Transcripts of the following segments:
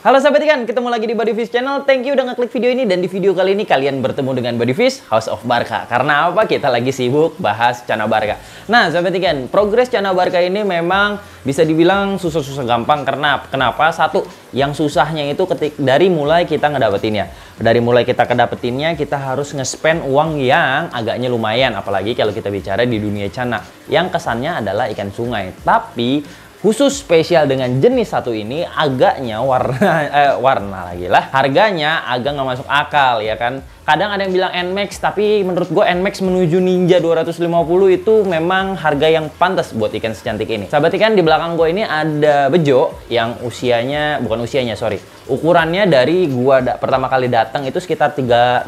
Halo sahabat ikan, ketemu lagi di Bodyfish Channel. Thank you udah ngeklik video ini, dan di video kali ini kalian bertemu dengan Bodyfish House of Barca. Karena apa? Kita lagi sibuk bahas Cana Barca. Nah sahabat ikan, progres Cana Barca ini memang bisa dibilang susah-susah gampang. Karena kenapa? Satu, yang susahnya itu dari mulai kita ngedapetinnya. Dari mulai kita kedapetinnya, kita harus nge-spend uang yang agaknya lumayan. Apalagi kalau kita bicara di dunia Cana, yang kesannya adalah ikan sungai. Tapi khusus spesial dengan jenis satu ini, agaknya warna lagi lah, harganya agak nggak masuk akal ya kan. Kadang ada yang bilang NMAX, tapi menurut gue NMAX menuju Ninja 250 itu memang harga yang pantas buat ikan secantik ini. Sahabat ikan, di belakang gue ini ada bejo yang ukurannya dari gua pertama kali datang itu sekitar 36.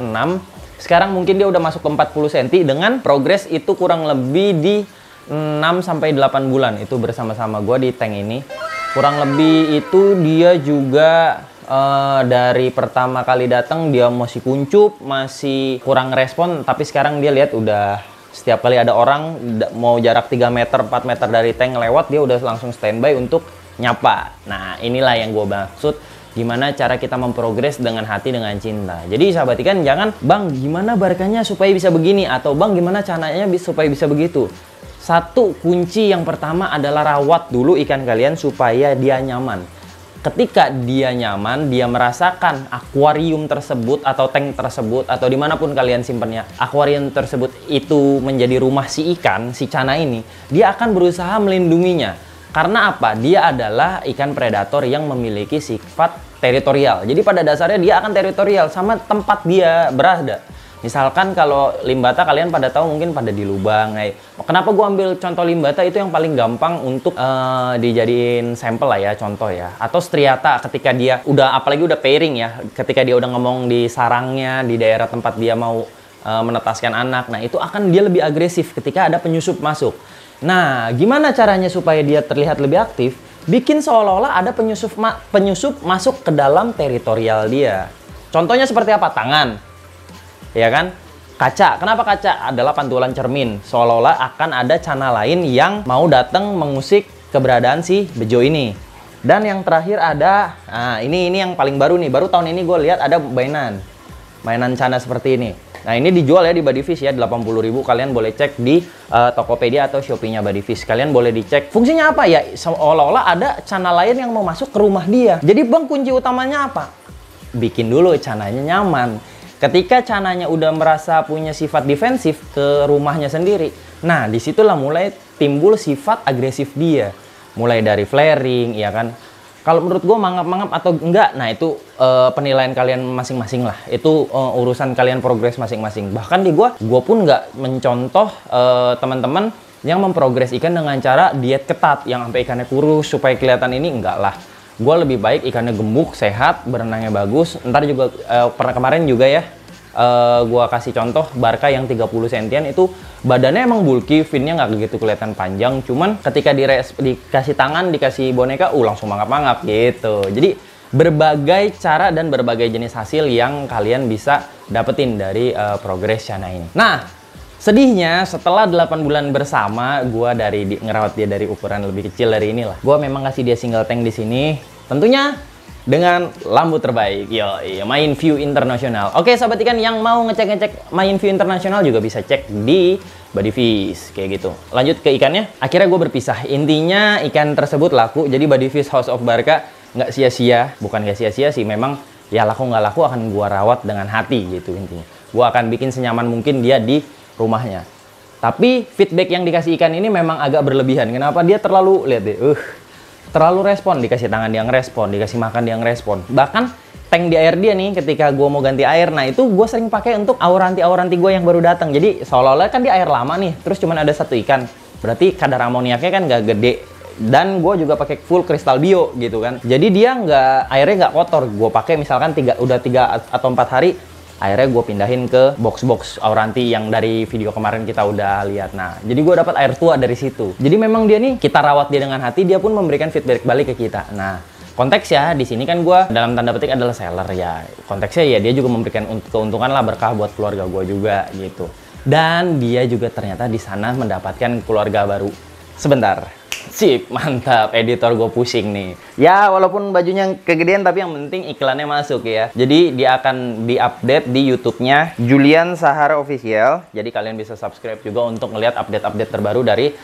Sekarang mungkin dia udah masuk ke 40 cm dengan progres itu kurang lebih di 6-8 bulan itu bersama-sama gue di tank ini. Kurang lebih itu dia juga dari pertama kali datang dia masih kuncup, masih kurang respon. Tapi sekarang dia lihat udah setiap kali ada orang mau jarak 3 meter, 4 meter dari tank lewat, dia udah langsung standby untuk nyapa. Nah inilah yang gue maksud, gimana cara kita memprogres dengan hati, dengan cinta. Jadi sahabat ikan, jangan bang gimana barkanya supaya bisa begini, atau bang gimana caranya supaya bisa begitu. Satu kunci yang pertama adalah rawat dulu ikan kalian supaya dia nyaman. Ketika dia nyaman, dia merasakan akuarium tersebut atau tank tersebut atau dimanapun kalian simpannya, akuarium tersebut itu menjadi rumah si ikan, si Cana ini, dia akan berusaha melindunginya. Karena apa? Dia adalah ikan predator yang memiliki sifat teritorial. Jadi pada dasarnya dia akan teritorial sama tempat dia berada. Misalkan kalau limbata, kalian pada tahu mungkin pada di lubang. Kenapa gue ambil contoh limbata? Itu yang paling gampang untuk dijadiin sampel lah ya, contoh ya. Atau striata ketika dia udah, apalagi udah pairing ya, ketika dia udah ngomong di sarangnya, di daerah tempat dia mau menetaskan anak. Nah itu akan dia lebih agresif ketika ada penyusup masuk. Nah gimana caranya supaya dia terlihat lebih aktif? Bikin seolah-olah ada penyusup masuk ke dalam teritorial dia. Contohnya seperti apa? Tangan. Ya kan? Kaca. Kenapa kaca? Adalah pantulan cermin. Seolah-olah akan ada Cana lain yang mau datang mengusik keberadaan si bejo ini. Dan yang terakhir ada, nah ini yang paling baru nih. Baru tahun ini gue lihat ada mainan Cana seperti ini. Nah ini dijual ya di Bodyfish ya, 80.000. Kalian boleh cek di Tokopedia atau Shopee-nya Bodyfish. Kalian boleh dicek. Fungsinya apa ya? Seolah-olah ada Cana lain yang mau masuk ke rumah dia. Jadi bang, kunci utamanya apa? Bikin dulu Cananya nyaman. Ketika Cananya udah merasa punya sifat defensif ke rumahnya sendiri, nah disitulah mulai timbul sifat agresif dia. Mulai dari flaring, ya kan. Kalau menurut gue mangap-mangap atau enggak, nah itu penilaian kalian masing-masing lah. Itu urusan kalian progres masing-masing. Bahkan di gue pun nggak mencontoh teman-teman yang memprogres ikan dengan cara diet ketat, yang sampai ikannya kurus supaya kelihatan ini, enggak lah. Gue lebih baik ikannya gemuk, sehat, berenangnya bagus. Ntar juga pernah kemarin juga ya, gue kasih contoh Barca yang 30 sentian itu badannya emang bulky, finnya nggak begitu kelihatan panjang. Cuman ketika dikasih tangan, dikasih boneka, langsung mangap-mangap gitu. Jadi berbagai cara dan berbagai jenis hasil yang kalian bisa dapetin dari progres Cana ini. Nah, sedihnya setelah 8 bulan bersama, gue ngerawat dia dari ukuran lebih kecil dari inilah. Gue memang kasih dia single tank di sini, tentunya dengan lampu terbaik, Mainview International. Oke sahabat ikan, yang mau ngecek Mainview International juga bisa cek di Bodyfish kayak gitu. Lanjut ke ikannya. Akhirnya gue berpisah. Intinya ikan tersebut laku. Jadi Bodyfish House of Barca nggak sia-sia, bukan nggak sia-sia sih, memang ya laku nggak laku akan gue rawat dengan hati gitu intinya. Gue akan bikin senyaman mungkin dia di rumahnya. Tapi feedback yang dikasih ikan ini memang agak berlebihan. Kenapa? Dia terlalu, lihat deh, terlalu respon. Dikasih tangan dia ngerespon, dikasih makan dia ngerespon. Bahkan tank di air dia nih, ketika gue mau ganti air, nah itu gue sering pakai untuk auranti gue yang baru datang. Jadi seolah-olah kan di air lama nih, terus cuman ada satu ikan, berarti kadar amoniaknya kan gak gede. Dan gue juga pakai full kristal bio gitu kan. Jadi dia airnya nggak kotor. Gue pakai misalkan udah 3 atau 4 hari, akhirnya gue pindahin ke box auranti yang dari video kemarin kita udah lihat. Nah, jadi gue dapat air tua dari situ. Jadi memang dia nih, kita rawat dia dengan hati, dia pun memberikan feedback balik ke kita. Nah, konteks ya di sini kan gue dalam tanda petik adalah seller ya. Konteksnya ya dia juga memberikan keuntungan lah, berkah buat keluarga gue juga gitu. Dan dia juga ternyata di sana mendapatkan keluarga baru. Sebentar. Sip, mantap. Editor gue pusing nih. Ya, walaupun bajunya kegedean, tapi yang penting iklannya masuk ya. Jadi, dia akan diupdate di YouTube-nya Julian Sahara Official. Jadi, kalian bisa subscribe juga untuk ngeliat update-update terbaru dari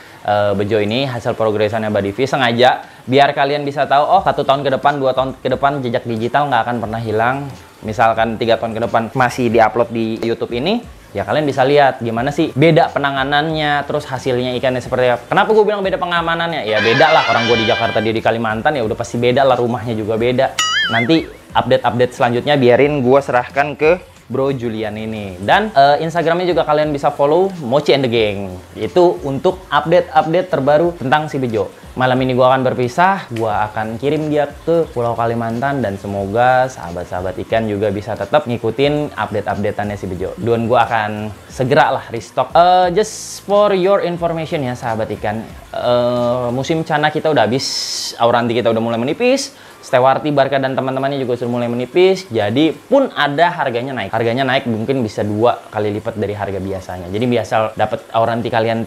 Bejo ini. Hasil progresannya Badivi sengaja. Biar kalian bisa tahu, oh 1 tahun ke depan, 2 tahun ke depan, jejak digital nggak akan pernah hilang. Misalkan 3 tahun ke depan masih diupload di YouTube ini, ya kalian bisa lihat gimana sih beda penanganannya, terus hasilnya ikannya seperti apa. Kenapa gue bilang beda pengamanannya? Ya beda lah, orang gue di Jakarta, dia di Kalimantan, ya udah pasti beda lah, rumahnya juga beda. Nanti update-update selanjutnya biarin gue serahkan ke Bro Julian ini. Dan Instagramnya juga kalian bisa follow, Mochi and the Gang. Itu untuk update-update terbaru tentang si Bejo. Malam ini gue akan berpisah, gue akan kirim dia ke Pulau Kalimantan, dan semoga sahabat-sahabat ikan juga bisa tetap ngikutin update-updateannya si Bejo. Dan gue akan segera lah restock. Just for your information ya sahabat ikan, musim cana kita udah habis, auranti kita udah mulai menipis, Stewarti, Barca, dan teman-temannya juga sudah mulai menipis. Jadi pun ada harganya naik. Harganya naik mungkin bisa 2 kali lipat dari harga biasanya. Jadi biasa dapat auranti kalian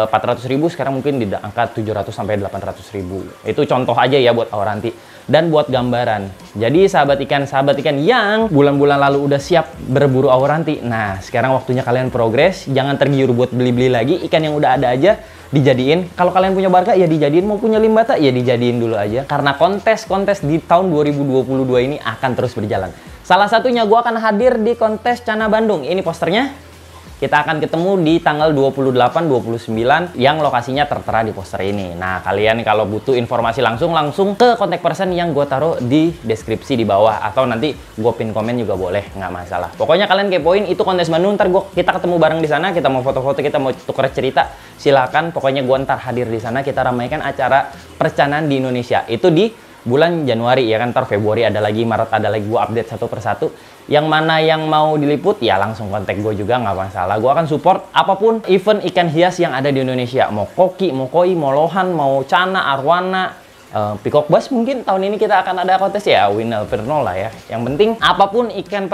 400.000, sekarang mungkin di angka 700 sampai 800.000. Itu contoh aja ya buat auranti. Dan buat gambaran. Jadi sahabat ikan yang bulan-bulan lalu udah siap berburu auranti. Nah, sekarang waktunya kalian progres. Jangan tergiur buat beli-beli lagi. Ikan yang udah ada aja dijadiin. Kalau kalian punya Barca ya dijadiin, mau punya limbata ya dijadiin dulu aja. Karena kontes-kontes di tahun 2022 ini akan terus berjalan. Salah satunya gue akan hadir di kontes Cana Bandung. Ini posternya. Kita akan ketemu di tanggal 28-29 yang lokasinya tertera di poster ini. Nah, kalian kalau butuh informasi langsung ke kontak person yang gue taruh di deskripsi di bawah. Atau nanti gue pin komen juga boleh, nggak masalah. Pokoknya kalian kepoin, itu kontes Bandung, ntar kita ketemu bareng di sana. Kita mau foto-foto, kita mau tukar cerita, silakan. Pokoknya gue ntar hadir di sana, kita ramaikan acara percanaan di Indonesia. Itu di bulan Januari ya kan, ntar Februari ada lagi, Maret ada lagi, gue update satu persatu. Yang mana yang mau diliput ya langsung kontak gue juga, nggak masalah. Gue akan support apapun event ikan hias yang ada di Indonesia. Mau koki, mau koi, mau lohan, mau cana, arwana, peacock bass, mungkin tahun ini kita akan ada kontes ya, win never know lah ya. Yang penting apapun ikan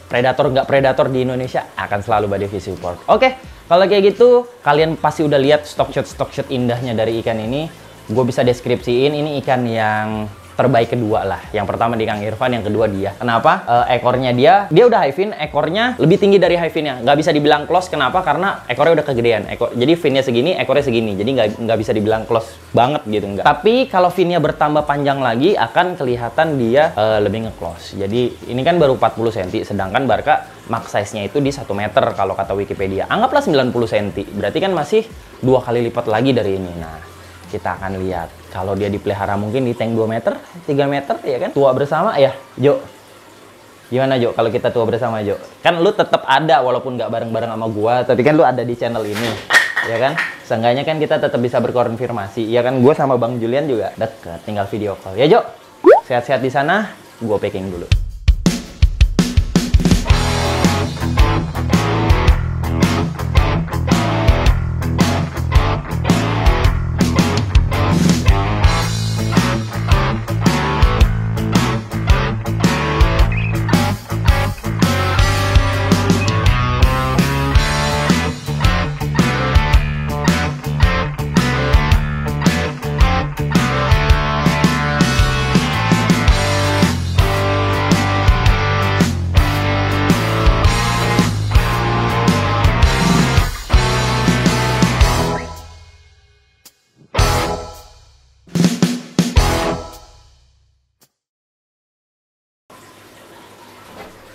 predator nggak predator di Indonesia akan selalu Badivi support. Oke, kalau kayak gitu kalian pasti udah lihat stock shot indahnya dari ikan ini. Gue bisa deskripsiin ini ikan yang terbaik kedua lah. Yang pertama di Kang Irfan, yang kedua dia. Kenapa? Ekornya dia udah high fin, ekornya lebih tinggi dari high finnya. Nggak bisa dibilang close, kenapa? Karena ekornya udah kegedean. Jadi finnya segini, ekornya segini. Jadi nggak bisa dibilang close banget gitu, nggak. Tapi kalau finnya bertambah panjang lagi, akan kelihatan dia lebih nge-close. Jadi ini kan baru 40 cm, sedangkan Barca max size-nya itu di 1 meter kalau kata Wikipedia. Anggaplah 90 cm. Berarti kan masih 2 kali lipat lagi dari ini. Nah, kita akan lihat kalau dia dipelihara mungkin di tank 2 meter, 3 meter ya kan. Tua bersama ya, Jo. Gimana Jo kalau kita tua bersama, Jo? Kan lu tetap ada walaupun nggak bareng-bareng sama gua, tapi kan lu ada di channel ini. Ya kan? Seenggaknya kan kita tetap bisa berkonfirmasi. Ya kan, gua sama Bang Julian juga deket, tinggal video call. Ya Jo. Sehat-sehat di sana, gua packing dulu.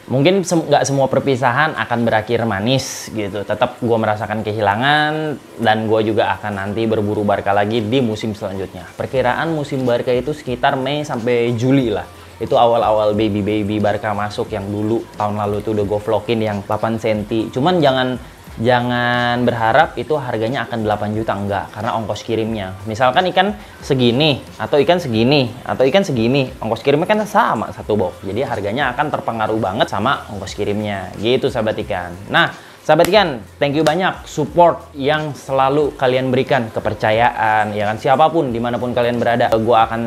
Mungkin nggak semua perpisahan akan berakhir manis gitu. Tetap gue merasakan kehilangan, dan gue juga akan nanti berburu Barca lagi di musim selanjutnya. Perkiraan musim Barca itu sekitar Mei sampai Juli lah. Itu awal-awal baby Barca masuk yang dulu tahun lalu tuh udah gue vlogin yang 8 cm. Cuman jangan berharap itu harganya akan 8 juta, enggak, karena ongkos kirimnya. Misalkan ikan segini, atau ikan segini, atau ikan segini, ongkos kirimnya kan sama satu box. Jadi harganya akan terpengaruh banget sama ongkos kirimnya. Gitu sahabat ikan. Nah, Sahabat ikan, thank you banyak support yang selalu kalian berikan, kepercayaan, ya kan, siapapun dimanapun kalian berada, gue akan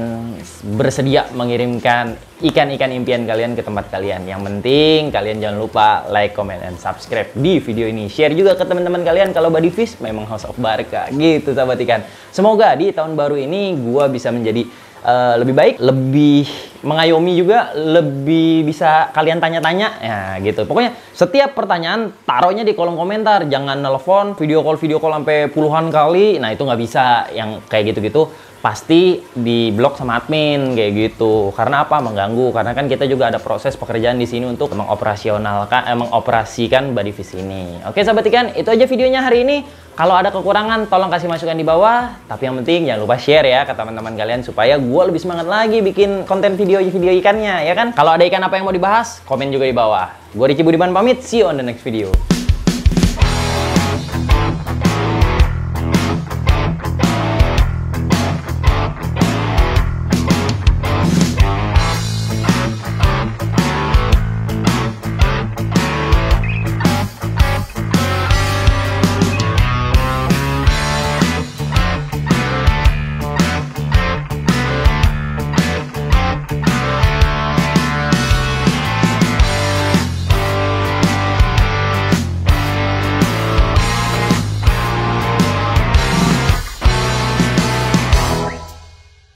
bersedia mengirimkan ikan-ikan impian kalian ke tempat kalian. Yang penting kalian jangan lupa like, comment, and subscribe di video ini. Share juga ke teman-teman kalian kalau Buddy Fish memang House of Barca gitu, sahabat ikan. Semoga di tahun baru ini gue bisa menjadi lebih baik, lebih mengayomi juga, lebih bisa kalian tanya-tanya, ya gitu. Pokoknya setiap pertanyaan taruhnya di kolom komentar, jangan nelpon, video call sampai puluhan kali. Nah itu nggak bisa, yang kayak gitu-gitu pasti di blok sama admin kayak gitu. Karena apa? Mengganggu. Karena kan kita juga ada proses pekerjaan di sini untuk mengoperasikan Buddy Fish ini. Oke sahabat ikan, itu aja videonya hari ini. Kalau ada kekurangan, tolong kasih masukan di bawah. Tapi yang penting jangan lupa share ya ke teman-teman kalian supaya gue lebih semangat lagi bikin konten video ikannya, ya kan? Kalau ada ikan apa yang mau dibahas, komen juga di bawah. Gue Ricky Budiman pamit, see you on the next video.